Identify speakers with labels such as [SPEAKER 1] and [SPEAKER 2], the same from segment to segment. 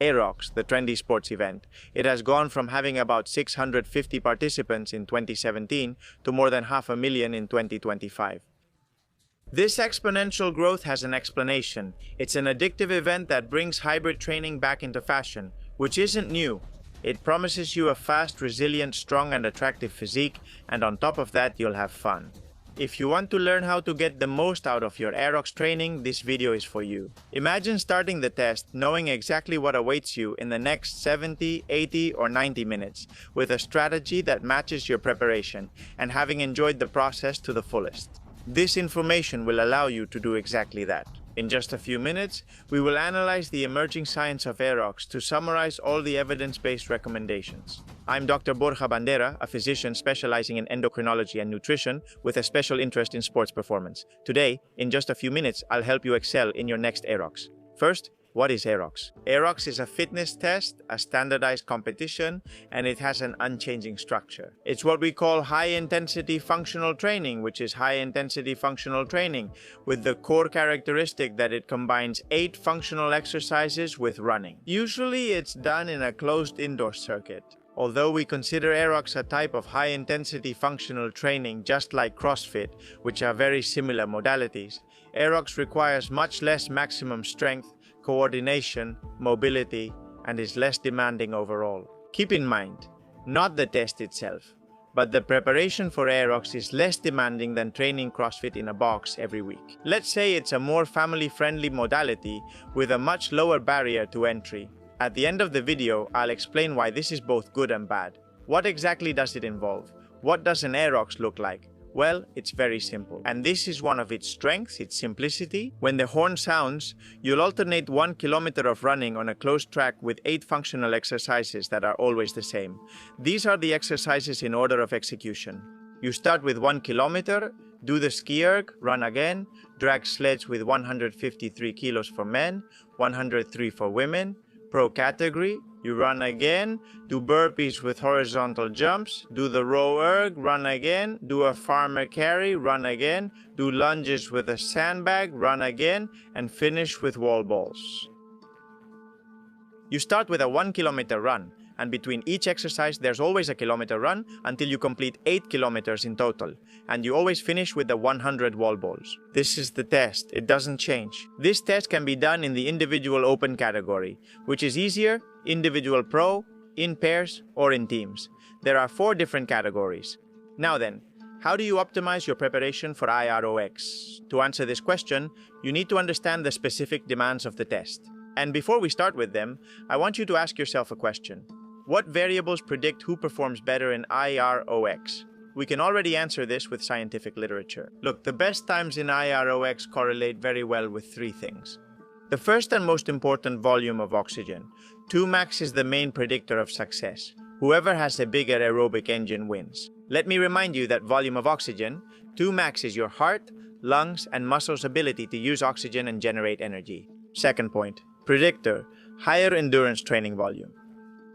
[SPEAKER 1] HYROX, the trendy sports event. It has gone from having about 650 participants in 2017 to more than 500,000 in 2025. This exponential growth has an explanation. It's an addictive event that brings hybrid training back into fashion, which isn't new. It promises you a fast, resilient, strong, and attractive physique, and on top of that, you'll have fun. If you want to learn how to get the most out of your Airox training, this video is for you. Imagine starting the test knowing exactly what awaits you in the next 70, 80, or 90 minutes, with a strategy that matches your preparation, and having enjoyed the process to the fullest. This information will allow you to do exactly that. In just a few minutes, we will analyze the emerging science of Airox to summarize all the evidence-based recommendations. I'm Dr. Borja Bandera, a physician specializing in endocrinology and nutrition with a special interest in sports performance. Today, in just a few minutes, I'll help you excel in your next Airox. First, what is Airox? Airox is a fitness test, a standardized competition, and it has an unchanging structure. It's what we call high-intensity functional training, which is high-intensity functional training, with the core characteristic that it combines 8 functional exercises with running. Usually, it's done in a closed indoor circuit. Although we consider Airox a type of high-intensity functional training just like CrossFit, which are very similar modalities, Airox requires much less maximum strength, coordination, mobility, and is less demanding overall. Keep in mind, not the test itself, but the preparation for Airox is less demanding than training CrossFit in a box every week. Let's say it's a more family-friendly modality with a much lower barrier to entry. At the end of the video, I'll explain why this is both good and bad. What exactly does it involve? What does an Airox look like? Well, it's very simple. And this is one of its strengths, its simplicity. When the horn sounds, you'll alternate 1 kilometer of running on a closed track with 8 functional exercises that are always the same. These are the exercises in order of execution. You start with 1 kilometer, do the ski erg, run again, drag sleds with 153 kilos for men, 103 for women, pro category, you run again, do burpees with horizontal jumps, do the row erg, run again, do a farmer carry, run again, do lunges with a sandbag, run again, and finish with wall balls. You start with a 1 kilometer run, and between each exercise there's always a kilometer run until you complete 8 kilometers in total, and you always finish with the 100 wall balls. This is the test, it doesn't change. This test can be done in the individual open category, which is easier, individual pro, in pairs, or in teams. There are 4 different categories. Now then, how do you optimize your preparation for HYROX? To answer this question, you need to understand the specific demands of the test. And before we start with them, I want you to ask yourself a question. What variables predict who performs better in HYROX? We can already answer this with scientific literature. Look, the best times in HYROX correlate very well with 3 things. The first and most important, volume of oxygen. 2 max is the main predictor of success. Whoever has a bigger aerobic engine wins. Let me remind you that volume of oxygen, 2 max is your heart, lungs, and muscles' ability to use oxygen and generate energy. Second point, predictor, higher endurance training volume.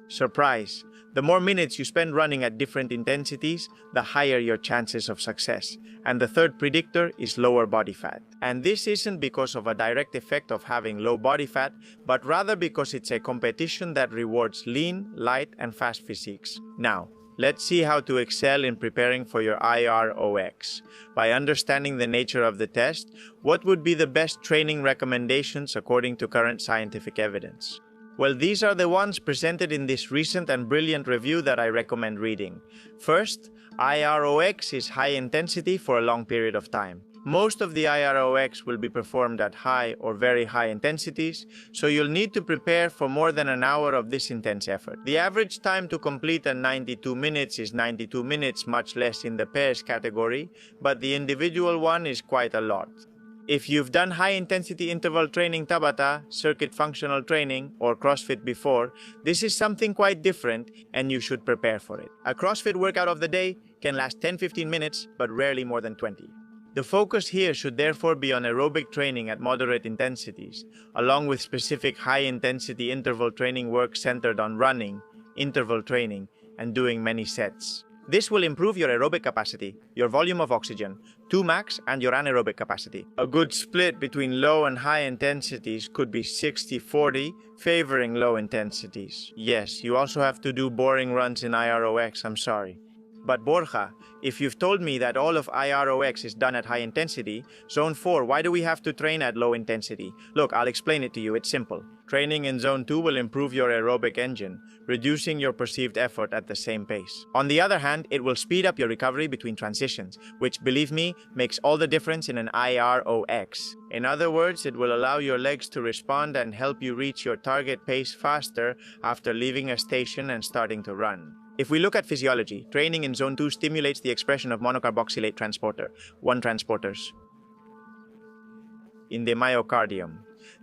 [SPEAKER 1] Surprise! The more minutes you spend running at different intensities, the higher your chances of success. And the third predictor is lower body fat. And this isn't because of a direct effect of having low body fat, but rather because it's a competition that rewards lean, light, and fast physiques. Now, let's see how to excel in preparing for your HYROX. By understanding the nature of the test, what would be the best training recommendations according to current scientific evidence? Well, these are the ones presented in this recent and brilliant review that I recommend reading. First, HYROX is high intensity for a long period of time. Most of the HYROX will be performed at high or very high intensities, so you'll need to prepare for more than an hour of this intense effort. The average time to complete at 92 minutes is 92 minutes, much less in the pairs category, but the individual one is quite a lot. If you've done high-intensity interval training Tabata, circuit functional training, or CrossFit before, this is something quite different and you should prepare for it. A CrossFit workout of the day can last 10-15 minutes, but rarely more than 20. The focus here should therefore be on aerobic training at moderate intensities, along with specific high-intensity interval training work centered on running, interval training, and doing many sets. This will improve your aerobic capacity, your volume of oxygen, 2 max, and your anaerobic capacity. A good split between low and high intensities could be 60-40, favoring low intensities. Yes, you also have to do boring runs in HYROX, I'm sorry. But Borja, if you've told me that all of HYROX is done at high intensity, Zone 4, why do we have to train at low intensity? Look, I'll explain it to you, it's simple. Training in Zone 2 will improve your aerobic engine, reducing your perceived effort at the same pace. On the other hand, it will speed up your recovery between transitions, which, believe me, makes all the difference in an HYROX. In other words, it will allow your legs to respond and help you reach your target pace faster after leaving a station and starting to run. If we look at physiology, training in Zone 2 stimulates the expression of monocarboxylate transporter, 1 transporters, in the myocardium.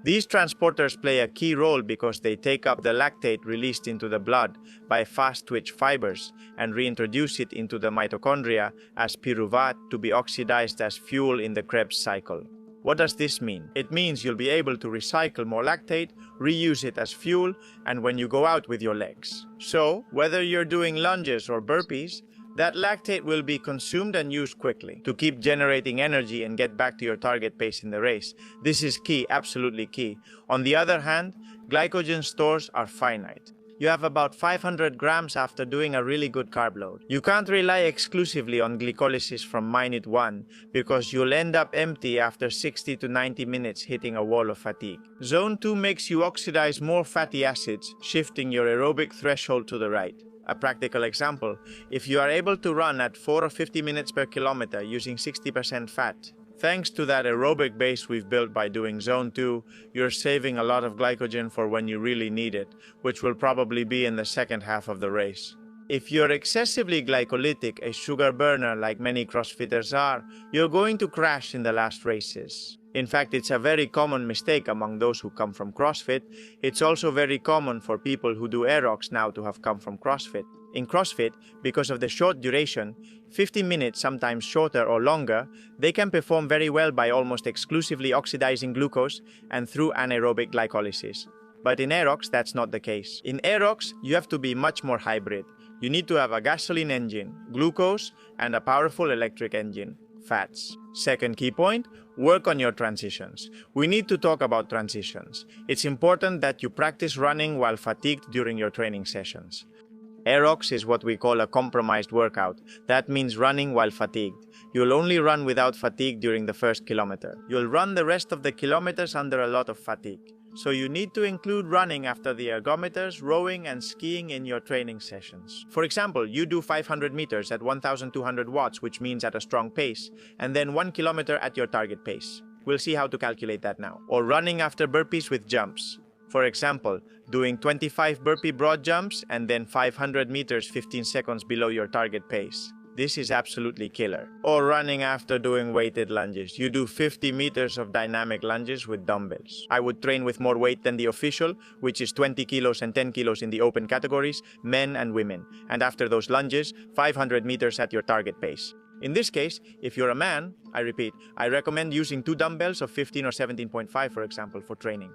[SPEAKER 1] These transporters play a key role because they take up the lactate released into the blood by fast-twitch fibers and reintroduce it into the mitochondria as pyruvate to be oxidized as fuel in the Krebs cycle. What does this mean? It means you'll be able to recycle more lactate, reuse it as fuel, and when you go out with your legs. So, whether you're doing lunges or burpees, that lactate will be consumed and used quickly to keep generating energy and get back to your target pace in the race. This is key, absolutely key. On the other hand, glycogen stores are finite. You have about 500 grams after doing a really good carb load. You can't rely exclusively on glycolysis from minute 1 because you'll end up empty after 60 to 90 minutes hitting a wall of fatigue. Zone 2 makes you oxidize more fatty acids, shifting your aerobic threshold to the right. A practical example, if you are able to run at 4 or 50 minutes per kilometer using 60% fat, thanks to that aerobic base we've built by doing Zone 2, you're saving a lot of glycogen for when you really need it, which will probably be in the second half of the race. If you're excessively glycolytic, a sugar burner like many CrossFitters are, you're going to crash in the last races. In fact, it's a very common mistake among those who come from CrossFit. It's also very common for people who do Airox now to have come from CrossFit. In CrossFit, because of the short duration, 50 minutes, sometimes shorter or longer, they can perform very well by almost exclusively oxidizing glucose and through anaerobic glycolysis. But in Airox, that's not the case. In Airox, you have to be much more hybrid. You need to have a gasoline engine, glucose, and a powerful electric engine, fats. Second key point, work on your transitions. We need to talk about transitions. It's important that you practice running while fatigued during your training sessions. Airox is what we call a compromised workout. That means running while fatigued. You'll only run without fatigue during the first kilometer. You'll run the rest of the kilometers under a lot of fatigue. So you need to include running after the ergometers, rowing, and skiing in your training sessions. For example, you do 500 meters at 1,200 watts, which means at a strong pace, and then 1 kilometer at your target pace. We'll see how to calculate that now. Or running after burpees with jumps. For example, doing 25 burpee broad jumps and then 500 meters 15 seconds below your target pace. This is absolutely killer. Or running after doing weighted lunges. You do 50 meters of dynamic lunges with dumbbells. I would train with more weight than the official, which is 20 kilos and 10 kilos in the open categories, men and women. And after those lunges, 500 meters at your target pace. In this case, if you're a man, I repeat, I recommend using 2 dumbbells of 15 or 17.5, for example, for training.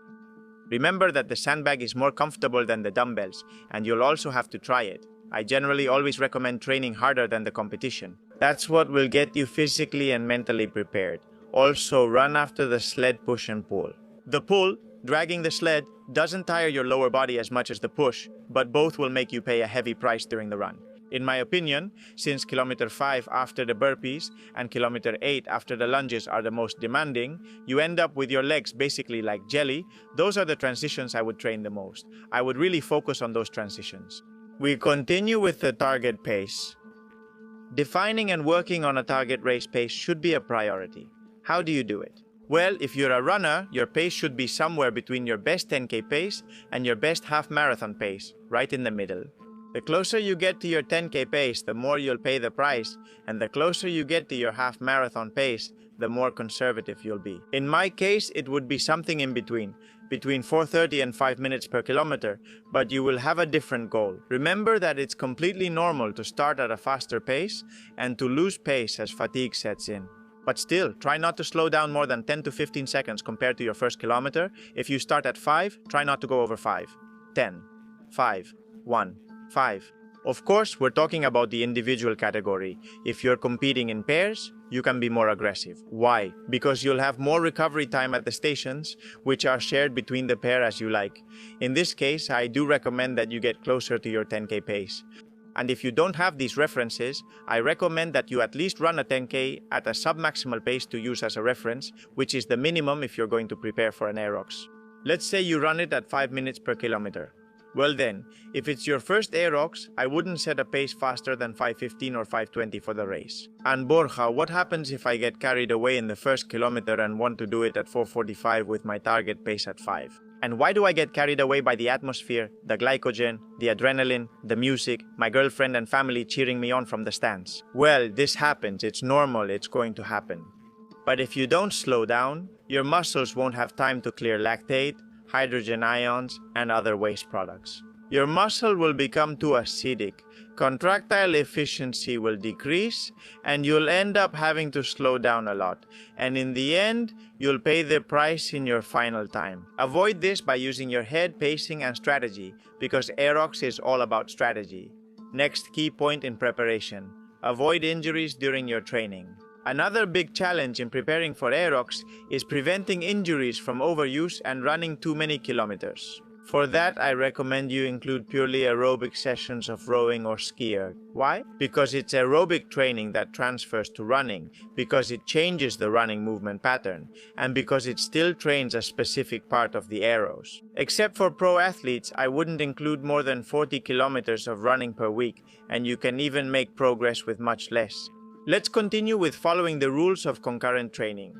[SPEAKER 1] Remember that the sandbag is more comfortable than the dumbbells, and you'll also have to try it. I generally always recommend training harder than the competition. That's what will get you physically and mentally prepared. Also, run after the sled push and pull. The pull, dragging the sled, doesn't tire your lower body as much as the push, but both will make you pay a heavy price during the run. In my opinion, since kilometer 5 after the burpees and kilometer 8 after the lunges are the most demanding, you end up with your legs basically like jelly. Those are the transitions I would train the most. I would really focus on those transitions. We continue with the target pace. Defining and working on a target race pace should be a priority. How do you do it? Well, if you're a runner, your pace should be somewhere between your best 10K pace and your best half marathon pace, right in the middle. The closer you get to your 10K pace, the more you'll pay the price, and the closer you get to your half marathon pace, the more conservative you'll be. In my case, it would be something in between 4:30 and 5 minutes per kilometer, but you will have a different goal. Remember that it's completely normal to start at a faster pace and to lose pace as fatigue sets in. But still, try not to slow down more than 10 to 15 seconds compared to your first kilometer. If you start at 5, try not to go over 5. 10, 5, 1, 5. Of course, we're talking about the individual category. If you're competing in pairs, you can be more aggressive. Why? Because you'll have more recovery time at the stations, which are shared between the pair as you like. In this case, I do recommend that you get closer to your 10K pace. And if you don't have these references, I recommend that you at least run a 10K at a sub-maximal pace to use as a reference, which is the minimum if you're going to prepare for an Airox. Let's say you run it at 5 minutes per kilometer. Well then, if it's your first Airox, I wouldn't set a pace faster than 5:15 or 5:20 for the race. And Borja, what happens if I get carried away in the first kilometer and want to do it at 4:45 with my target pace at 5? And why do I get carried away by the atmosphere, the glycogen, the adrenaline, the music, my girlfriend and family cheering me on from the stands? Well, this happens, it's normal, it's going to happen. But if you don't slow down, your muscles won't have time to clear lactate, hydrogen ions, and other waste products. Your muscle will become too acidic, contractile efficiency will decrease, and you'll end up having to slow down a lot. And in the end, you'll pay the price in your final time. Avoid this by using your head, pacing, and strategy, because Airox is all about strategy. Next key point in preparation: avoid injuries during your training. Another big challenge in preparing for Airox is preventing injuries from overuse and running too many kilometers. For that, I recommend you include purely aerobic sessions of rowing or skier. Why? Because it's aerobic training that transfers to running, because it changes the running movement pattern, and because it still trains a specific part of the aeros. Except for pro athletes, I wouldn't include more than 40 kilometers of running per week, and you can even make progress with much less. Let's continue with following the rules of concurrent training.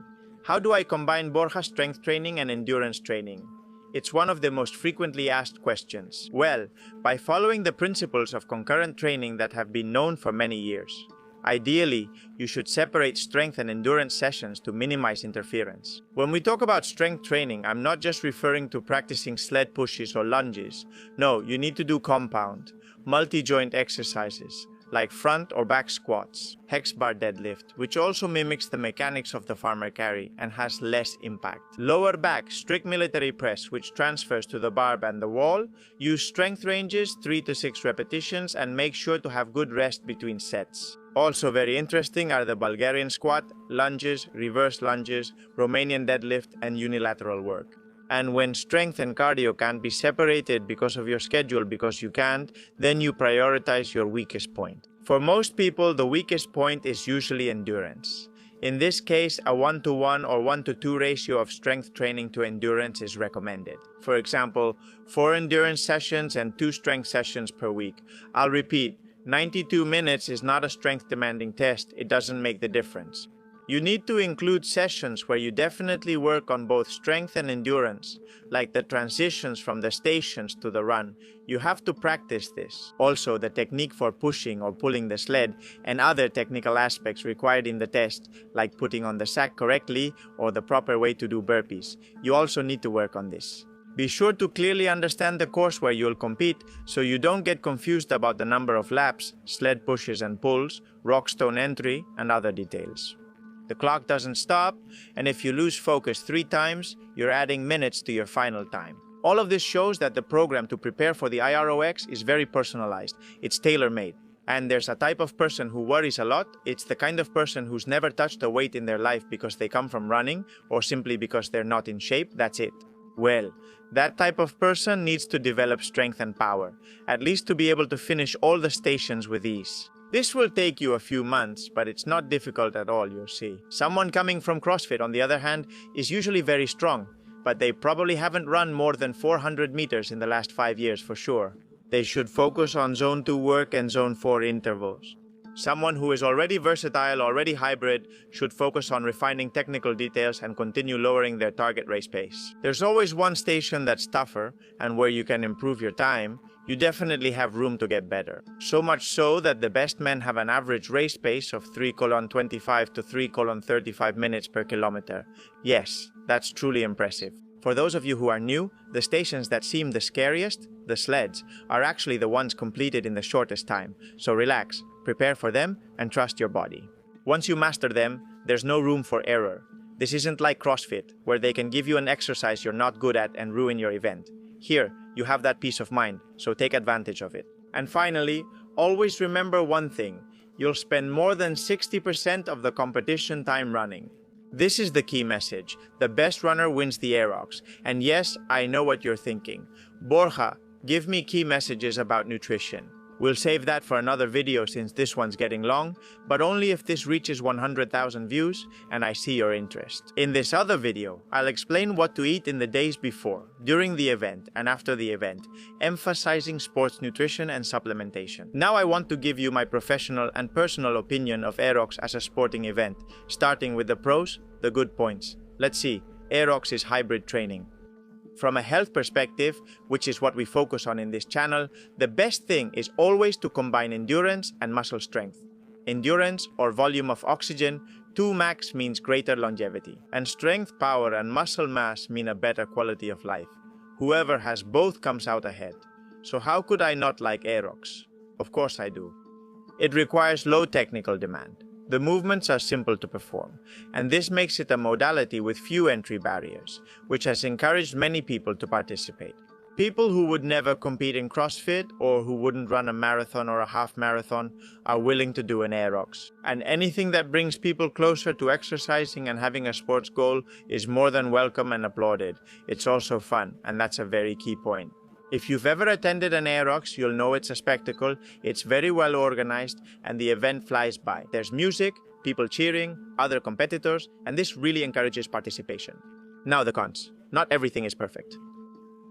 [SPEAKER 1] How do I combine Borja strength training and endurance training? It's one of the most frequently asked questions. Well, by following the principles of concurrent training that have been known for many years. Ideally, you should separate strength and endurance sessions to minimize interference. When we talk about strength training, I'm not just referring to practicing sled pushes or lunges. No, you need to do compound, multi-joint exercises, like front or back squats, hex bar deadlift, which also mimics the mechanics of the farmer carry and has less impact. Lower back, strict military press, which transfers to the barb and the wall. Use strength ranges, 3 to 6 repetitions, and make sure to have good rest between sets. Also very interesting are the Bulgarian squat, lunges, reverse lunges, Romanian deadlift, and unilateral work. And when strength and cardio can't be separated because of your schedule, because you can't, then you prioritize your weakest point. For most people, the weakest point is usually endurance. In this case, a 1:1 or 1:2 ratio of strength training to endurance is recommended. For example, 4 endurance sessions and 2 strength sessions per week. I'll repeat, 92 minutes is not a strength-demanding test. It doesn't make the difference. You need to include sessions where you definitely work on both strength and endurance, like the transitions from the stations to the run. You have to practice this. Also, the technique for pushing or pulling the sled and other technical aspects required in the test, like putting on the sack correctly or the proper way to do burpees. You also need to work on this. Be sure to clearly understand the course where you'll compete so you don't get confused about the number of laps, sled pushes and pulls, rock stone entry, and other details. The clock doesn't stop, and if you lose focus 3 times, you're adding minutes to your final time. All of this shows that the program to prepare for the HYROX is very personalized. It's tailor-made. And there's a type of person who worries a lot. It's the kind of person who's never touched a weight in their life because they come from running or simply because they're not in shape. That's it. Well, that type of person needs to develop strength and power, at least to be able to finish all the stations with ease. This will take you a few months, but it's not difficult at all, you'll see. Someone coming from CrossFit, on the other hand, is usually very strong, but they probably haven't run more than 400 meters in the last 5 years for sure. They should focus on Zone 2 work and Zone 4 intervals. Someone who is already versatile, already hybrid, should focus on refining technical details and continue lowering their target race pace. There's always one station that's tougher, and where you can improve your time. You definitely have room to get better. So much so that the best men have an average race pace of 3:25 to 3:35 minutes per kilometer. Yes, that's truly impressive. For those of you who are new, the stations that seem the scariest, the sleds, are actually the ones completed in the shortest time. So relax, prepare for them, and trust your body. Once you master them, there's no room for error. This isn't like CrossFit, where they can give you an exercise you're not good at and ruin your event. Here, you have that peace of mind, so take advantage of it. And finally, Always remember one thing, you'll spend more than 60% of the competition time running. This is the key message. The best runner wins the Airox. And yes, I know what you're thinking. Borja, give me key messages about nutrition. We'll save that for another video since this one's getting long, but only if this reaches 100,000 views and I see your interest. In this other video, I'll explain what to eat in the days before, during the event, and after the event, emphasizing sports nutrition and supplementation. Now I want to give you my professional and personal opinion of Airox as a sporting event, starting with the pros, the good points. Let's see, Airox is hybrid training. From a health perspective, which is what we focus on in this channel, the best thing is always to combine endurance and muscle strength. Endurance, or volume of oxygen, 2 max means greater longevity, and strength, power, and muscle mass mean a better quality of life. Whoever has both comes out ahead. So how could I not like Airox? Of course I do. It requires low technical demand. The movements are simple to perform, and this makes it a modality with few entry barriers, which has encouraged many people to participate. People who would never compete in CrossFit or who wouldn't run a marathon or a half marathon are willing to do an Airox. And anything that brings people closer to exercising and having a sports goal is more than welcome and applauded. It's also fun, and that's a very key point. If you've ever attended an Airox, you'll know it's a spectacle, it's very well organized, and the event flies by. There's music, people cheering, other competitors, and this really encourages participation. Now the cons. Not everything is perfect.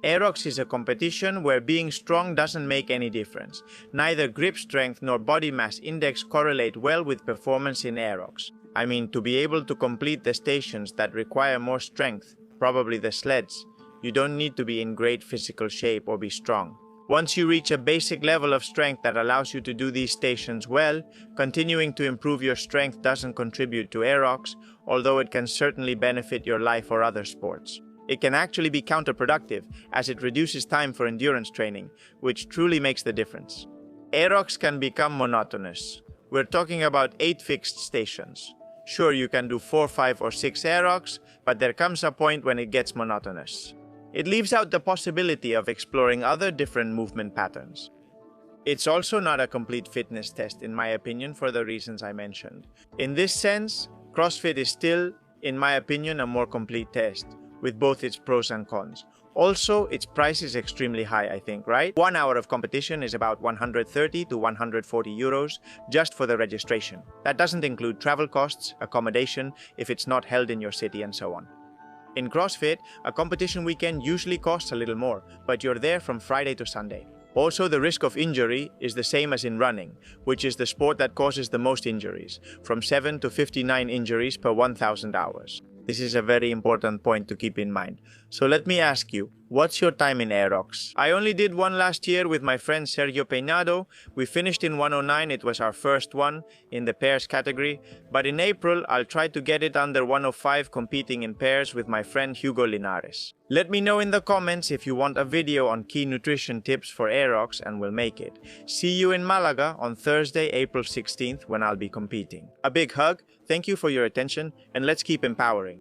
[SPEAKER 1] Airox is a competition where being strong doesn't make any difference. Neither grip strength nor body mass index correlate well with performance in Airox. I mean, to be able to complete the stations that require more strength, probably the sleds, you don't need to be in great physical shape or be strong. Once you reach a basic level of strength that allows you to do these stations well, continuing to improve your strength doesn't contribute to Airox, although it can certainly benefit your life or other sports. It can actually be counterproductive, as it reduces time for endurance training, which truly makes the difference. Airox can become monotonous. We're talking about 8 fixed stations. Sure, you can do 4, 5, or 6 Airox, but there comes a point when it gets monotonous. It leaves out the possibility of exploring other different movement patterns. It's also not a complete fitness test, in my opinion, for the reasons I mentioned. In this sense, CrossFit is still, in my opinion, a more complete test, with both its pros and cons. Also, its price is extremely high, I think, right? 1 hour of competition is about 130 to 140 euros just for the registration. That doesn't include travel costs, accommodation, if it's not held in your city, and so on. In CrossFit, a competition weekend usually costs a little more, but you're there from Friday to Sunday. Also, the risk of injury is the same as in running, which is the sport that causes the most injuries, from 7 to 59 injuries per 1,000 hours. This is a very important point to keep in mind. So let me ask you, what's your time in Airox? I only did one last year with my friend Sergio Peinado. We finished in 109, it was our first one in the pairs category. But in April, I'll try to get it under 105 competing in pairs with my friend Hugo Linares. Let me know in the comments if you want a video on key nutrition tips for Airox and we'll make it. See you in Malaga on Thursday, April 16th when I'll be competing. A big hug, thank you for your attention, and let's keep empowering.